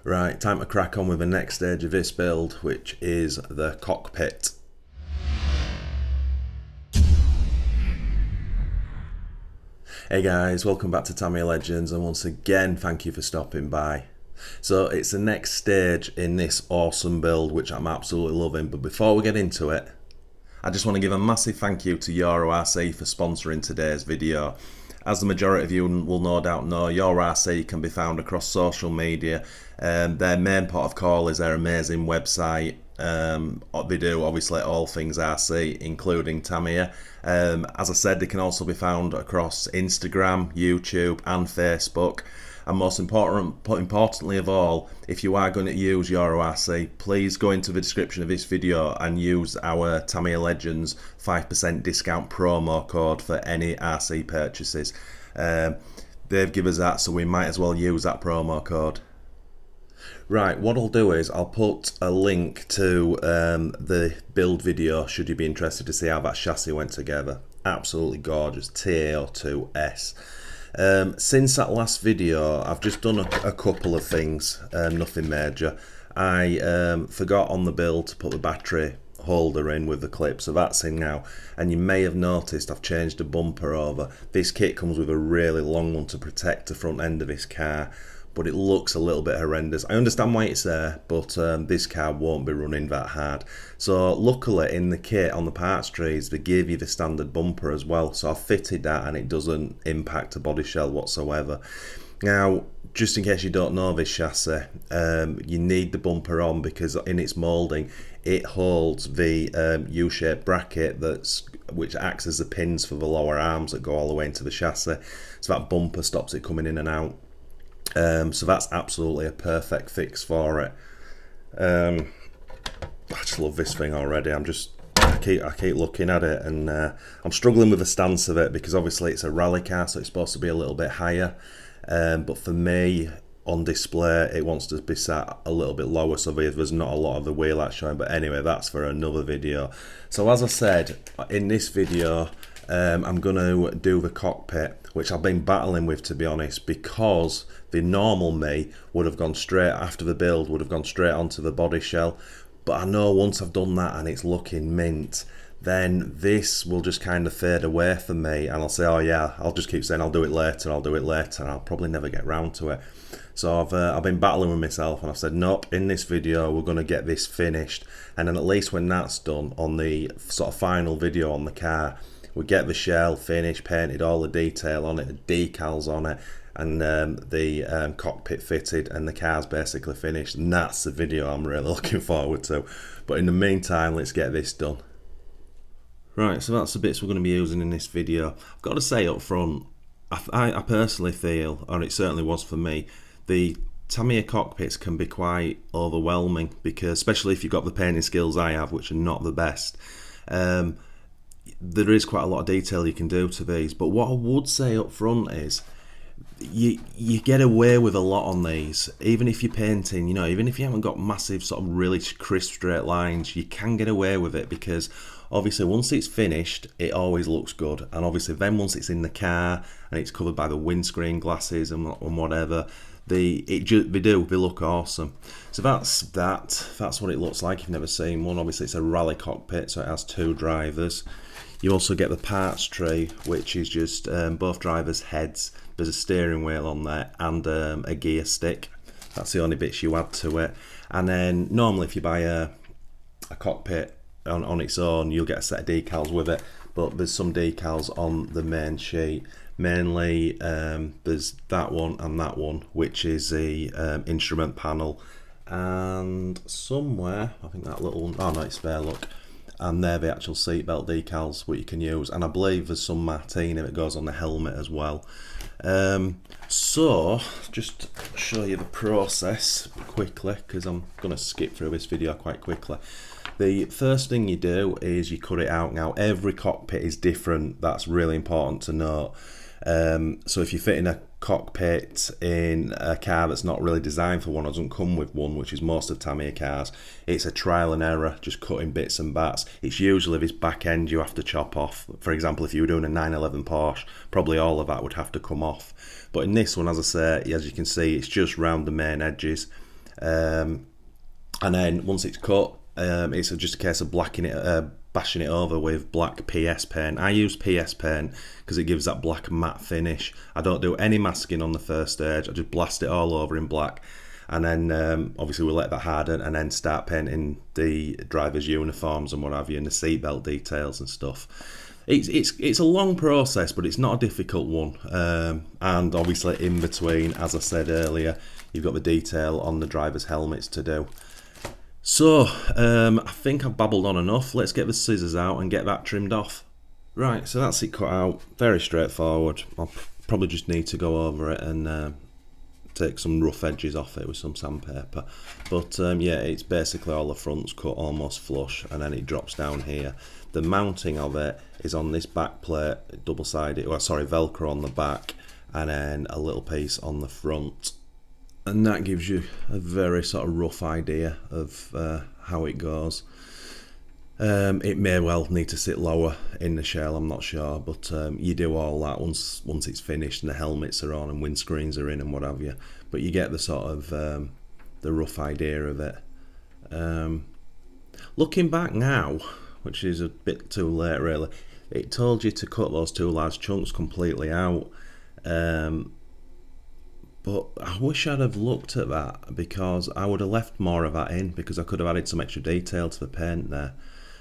Right, time to crack on with the next stage of this build, which is the cockpit. Hey guys, welcome back to Tamiya Legends, and once again thank you for stopping by. So it's the next stage in this awesome build which I'm absolutely loving, but before we get into it, I just want to give a massive thank you to Euro RC for sponsoring today's video. As the majority of you will no doubt know, Euro RC can be found across social media. Their main pot of call is their amazing website. They do obviously all things RC, including Tamiya. As I said, they can also be found across Instagram, YouTube and Facebook. And most importantly of all, if you are going to use Euro RC, please go into the description of this video and use our Tamiya Legends 5% discount promo code for any RC purchases. They've given us that, so we might as well use that promo code. Right, what I'll do is I'll put a link to the build video should you be interested to see how that chassis went together. Absolutely gorgeous, TAO2S. Since that last video, I've just done a couple of things, nothing major. I forgot on the build to put the battery holder in with the clip, so that's in now. And you may have noticed I've changed the bumper over. This kit comes with a really long one to protect the front end of this car, but it looks a little bit horrendous. I understand why it's there, but this car won't be running that hard. So luckily in the kit on the parts trees they give you the standard bumper as well, so I've fitted that and it doesn't impact the body shell whatsoever. Now, just in case you don't know this chassis, you need the bumper on because in its moulding it holds the U-shaped bracket which acts as the pins for the lower arms that go all the way into the chassis, so that bumper stops it coming in and out. So that's absolutely a perfect fix for it. I just love this thing already. I keep looking at it, and I'm struggling with the stance of it because obviously it's a rally car, so it's supposed to be a little bit higher. But for me, on display, it wants to be sat a little bit lower, so there's not a lot of the wheel arch showing. But anyway, that's for another video. So as I said, in this video, I'm going to do the cockpit, which I've been battling with, to be honest, because the normal me would have gone straight after the build, would have gone straight onto the body shell. But I know once I've done that and it's looking mint, then this will just kind of fade away from me, and I'll say, oh yeah, I'll just keep saying I'll do it later, and I'll probably never get round to it. So I've been battling with myself, and I've said, nope, in this video we're going to get this finished, and then at least when that's done, on the sort of final video on the car, we get the shell finished, painted, all the detail on it, the decals on it, and the cockpit fitted, and the car's basically finished. And that's the video I'm really looking forward to. But in the meantime, let's get this done. Right, so that's the bits we're going to be using in this video. I've got to say up front, I personally feel, or it certainly was for me, the Tamiya cockpits can be quite overwhelming, because especially if you've got the painting skills I have, which are not the best. There is quite a lot of detail you can do to these, but what I would say up front is you get away with a lot on these. Even if you're painting, even if you haven't got massive sort of really crisp straight lines, you can get away with it, because obviously once it's finished it always looks good, and obviously then once it's in the car and it's covered by the windscreen glasses and whatever, they look awesome. So that's what it looks like if you've never seen one. Obviously it's a rally cockpit, so it has two drivers. You also get the parts tray, which is just both drivers' heads. There's a steering wheel on there and a gear stick. That's the only bits you add to it. And then normally if you buy a cockpit on its own, you'll get a set of decals with it, but there's some decals on the main sheet. Mainly there's that one and that one, which is the instrument panel, and somewhere, I think that little one, oh no, it's spare, look, and they're the actual seatbelt decals what you can use, and I believe there's some Martina that goes on the helmet as well. So just show you the process quickly, because I'm going to skip through this video quite quickly. The first thing you do is you cut it out. Now every cockpit is different, that's really important to note. So if you're fitting a cockpit in a car that's not really designed for one, or doesn't come with one, which is most of Tamiya cars, it's a trial and error, just cutting bits and bats. It's usually this back end you have to chop off. For example, if you were doing a 911 Porsche, probably all of that would have to come off. But in this one, as I say, as you can see, it's just round the main edges. And then once it's cut, it's just a case of bashing it over with black PS paint. I use PS paint because it gives that black matte finish. I don't do any masking on the first stage. I just blast it all over in black, and then obviously we let that harden, and then start painting the drivers' uniforms and what have you, and the seatbelt details and stuff. It's a long process, but it's not a difficult one. And obviously in between, as I said earlier, you've got the detail on the driver's helmets to do. So, I think I've babbled on enough. Let's get the scissors out and get that trimmed off. Right, so that's it cut out. Very straightforward. I'll probably just need to go over it and take some rough edges off it with some sandpaper. But yeah, it's basically all the fronts cut almost flush, and then it drops down here. The mounting of it is on this back plate, double-sided, Velcro on the back, and then a little piece on the front. And that gives you a very sort of rough idea of how it goes. It may well need to sit lower in the shell, I'm not sure, but you do all that once it's finished and the helmets are on and windscreens are in and what have you. But you get the sort of the rough idea of it. Looking back now, which is a bit too late really, it told you to cut those two large chunks completely out. But I wish I'd have looked at that, because I would have left more of that in, because I could have added some extra detail to the paint there.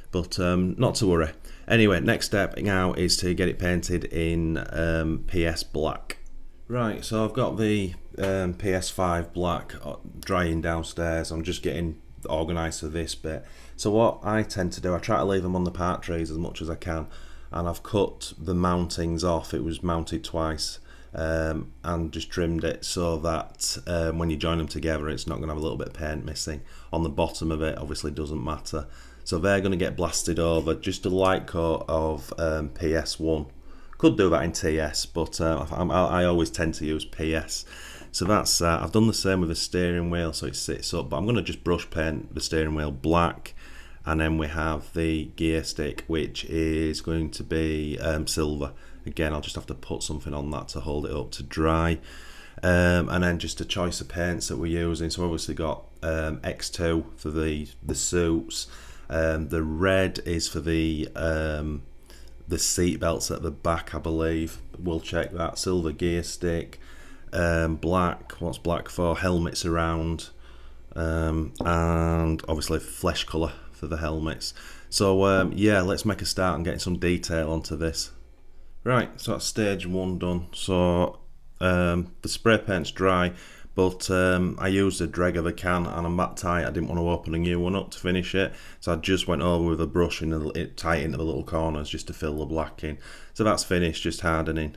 But not to worry. Anyway, next step now is to get it painted in PS black. Right, so I've got the PS5 black drying downstairs. I'm just getting organised for this bit. So what I tend to do, I try to leave them on the part trees as much as I can, and I've cut the mountings off. It was mounted twice. And just trimmed it so that when you join them together, it's not going to have a little bit of paint missing. On the bottom of it obviously doesn't matter. So they're going to get blasted over, just a light coat of PS1. Could do that in TS, but I always tend to use PS. So that's I've done the same with the steering wheel, so it sits up, but I'm going to just brush paint the steering wheel black. And then we have the gear stick, which is going to be silver. Again, I'll just have to put something on that to hold it up to dry. And then just a choice of paints that we're using. So obviously got X2 for the suits. The red is for the seat belts at the back, I believe. We'll check that. Silver gear stick. Black, what's black for? Helmets around. And obviously flesh colour for the helmets. So yeah, let's make a start and getting some detail onto this. Right, so that's stage one done. So the spray paint's dry, but I used a dreg of a can and I'm that tight I didn't want to open a new one up to finish it. So I just went over with a brush and it tight into the little corners just to fill the black in. So that's finished, just hardening.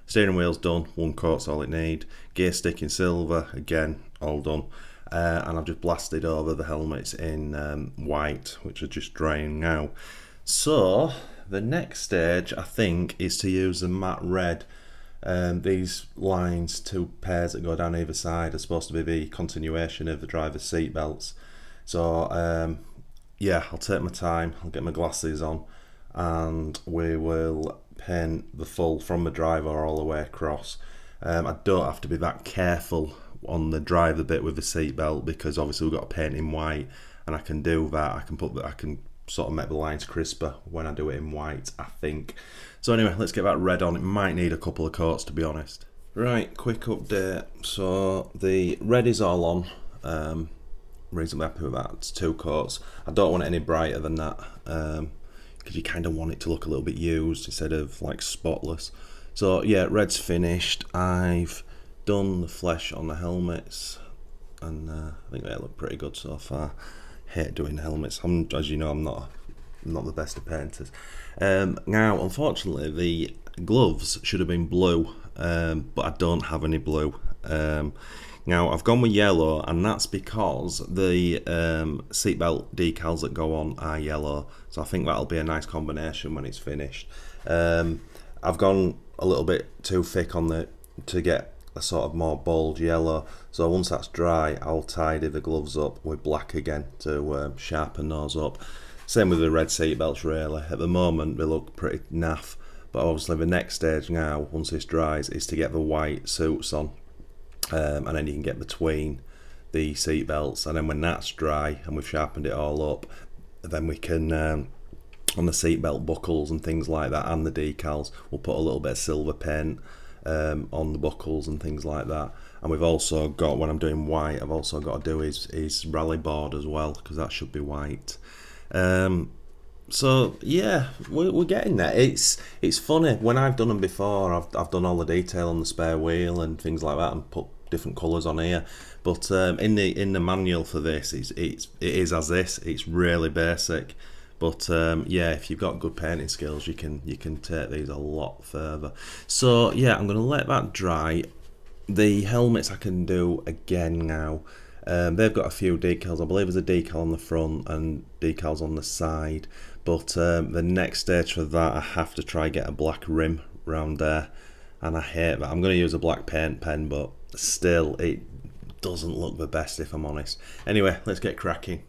Steering wheel's done, one coat's all it need. Gear stick in silver, again, all done. And I've just blasted over the helmets in white, which are just drying now. So the next stage, I think, is to use the matte red. These lines, two pairs that go down either side, are supposed to be the continuation of the driver's seat belts. So yeah, I'll take my time, I'll get my glasses on, and we will paint the full from the driver all the way across. I don't have to be that careful on the driver bit with the seat belt, because obviously we've got to paint in white, and I can do that. I can sort of make the lines crisper when I do it in white, I think. So anyway, let's get that red on. It might need a couple of coats, to be honest. Right, quick update. So the red is all on. Reasonably happy with that. It's 2 coats. I don't want it any brighter than that, because you kind of want it to look a little bit used instead of like spotless. So yeah, red's finished. I've done the flesh on the helmets, and I think they look pretty good so far. Hate doing helmets. As you know, I'm not the best of painters. Now, unfortunately, the gloves should have been blue, but I don't have any blue. Now, I've gone with yellow, and that's because the seatbelt decals that go on are yellow. So I think that'll be a nice combination when it's finished. I've gone a little bit too thick on to get a sort of more bold yellow. So once that's dry, I'll tidy the gloves up with black again to sharpen those up. Same with the red seat belts really. At the moment they look pretty naff, but obviously the next stage now, once this dries, is to get the white suits on, and then you can get between the seat belts, and then when that's dry and we've sharpened it all up, then we can on the seatbelt buckles and things like that, and the decals, we'll put a little bit of silver paint on the buckles and things like that. And we've also got, when I'm doing white, I've also got to do his rally board as well, because that should be white. So yeah, we're getting there. It's funny, when I've done them before, I've done all the detail on the spare wheel and things like that, and put different colours on here. But in the manual for this, it is as this. It's really basic. But yeah, if you've got good painting skills, you can take these a lot further. So yeah, I'm going to let that dry. The helmets I can do again now. They've got a few decals. I believe there's a decal on the front and decals on the side. But the next stage for that, I have to try get a black rim around there. And I hate that. I'm going to use a black paint pen, but still, it doesn't look the best, if I'm honest. Anyway, let's get cracking.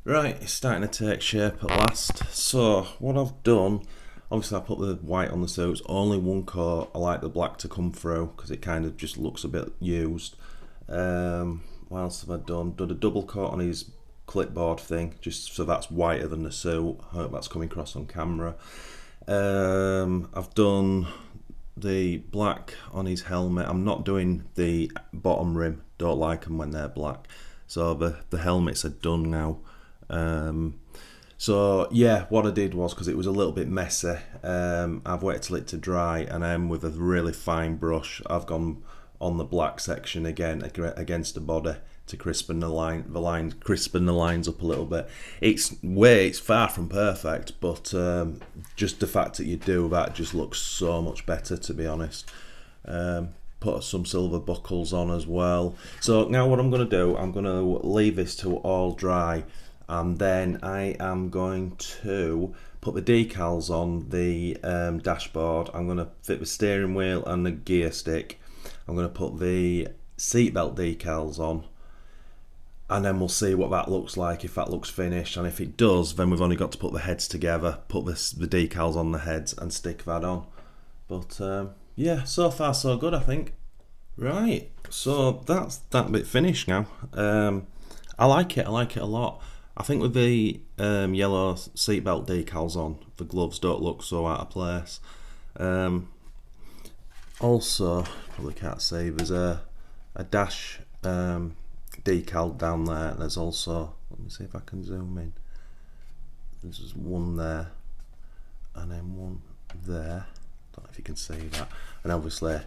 Right, it's starting to take shape at last. So what I've done, obviously I put the white on the suits, only one coat. I like the black to come through because it kind of just looks a bit used. What else have I done? Done a double coat on his clipboard thing, just so that's whiter than the suit. I hope that's coming across on camera. I've done the black on his helmet. I'm not doing the bottom rim, don't like them when they're black. So the helmets are done now. So yeah, what I did was, because it was a little bit messy, I've waited till it to dry, and then with a really fine brush I've gone on the black section again against the body to crispen the lines up a little bit. It's far from perfect, but just the fact that you do that just looks so much better, to be honest. Put some silver buckles on as well. So now what I'm going to do, I'm going to leave this to all dry, and then I am going to put the decals on the dashboard. I'm going to fit the steering wheel and the gear stick. I'm going to put the seatbelt decals on, and then we'll see what that looks like, if that looks finished. And if it does, then we've only got to put the heads together, put the decals on the heads and stick that on. But yeah, so far so good, I think. Right, so that's that bit finished now. I like it a lot. I think with the yellow seatbelt decals on, the gloves don't look so out of place. Also, probably can't see, there's a dash decal down there. There's also, let me see if I can zoom in. There's one there, and then one there. Don't know if you can see that. And obviously,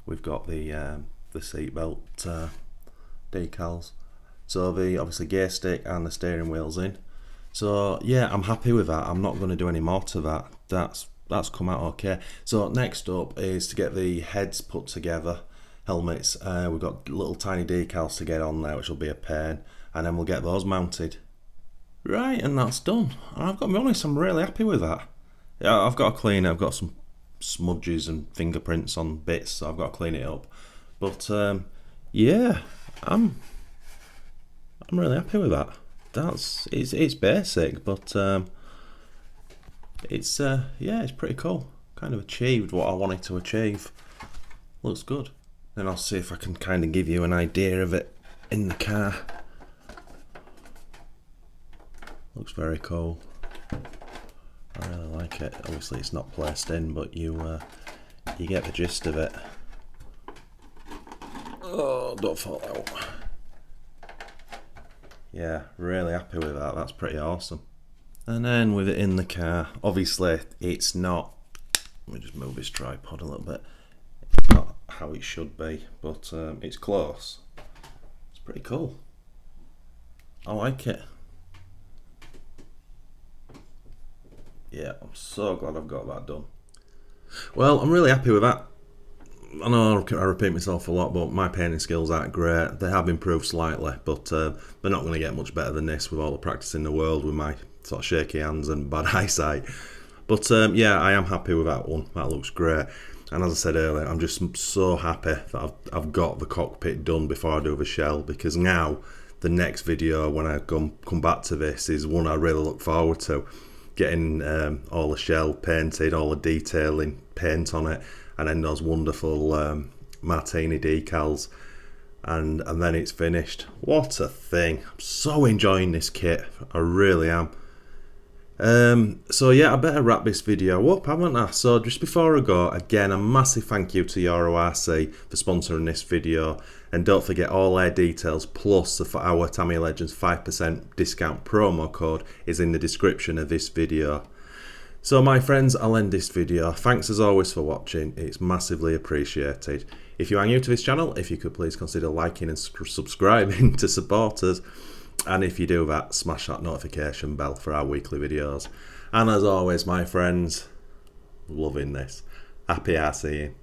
we've got the seatbelt decals. So the obviously gear stick and the steering wheel's in. So yeah, I'm happy with that. I'm not going to do any more to that. That's come out okay. So next up is to get the heads put together, helmets. We've got little tiny decals to get on there, which will be a pain, and then we'll get those mounted. Right, and that's done. I've got to be honest, I'm really happy with that. Yeah, I've got to clean it. I've got some smudges and fingerprints on bits, so I've got to clean it up. But yeah, I'm really happy with that. It's basic, but it's yeah, it's pretty cool. Kind of achieved what I wanted to achieve. Looks good. Then I'll see if I can kind of give you an idea of it in the car. Looks very cool. I really like it. Obviously it's not placed in, but you get the gist of it. Oh, don't fall out. Yeah, really happy with that. That's pretty awesome. And then with it in the car, obviously it's not, let me just move this tripod a little bit. It's not how it should be, but it's close. It's pretty cool. I like it. Yeah, I'm so glad I've got that done. Well, I'm really happy with that. I know I repeat myself a lot, but my painting skills aren't great. They have improved slightly, but they're not going to get much better than this with all the practice in the world with my sort of shaky hands and bad eyesight. But yeah, I am happy with that one. That looks great. And as I said earlier, I'm just so happy that I've got the cockpit done before I do the shell, because now the next video when I come back to this is one I really look forward to. Getting all the shell painted, all the detailing, paint on it, and then those wonderful martini decals. and then it's finished. What a thing. I'm so enjoying this kit, I really am. So yeah, I better wrap this video up, haven't I? So just before I go, again, a massive thank you to EuroRC for sponsoring this video, and don't forget all their details plus our Tamiya Legends 5% discount promo code is in the description of this video. So my friends, I'll end this video. Thanks as always for watching, it's massively appreciated. If you are new to this channel, if you could please consider liking and subscribing to support us. And if you do that, smash that notification bell for our weekly videos. And as always, my friends, loving this. Happy RCing.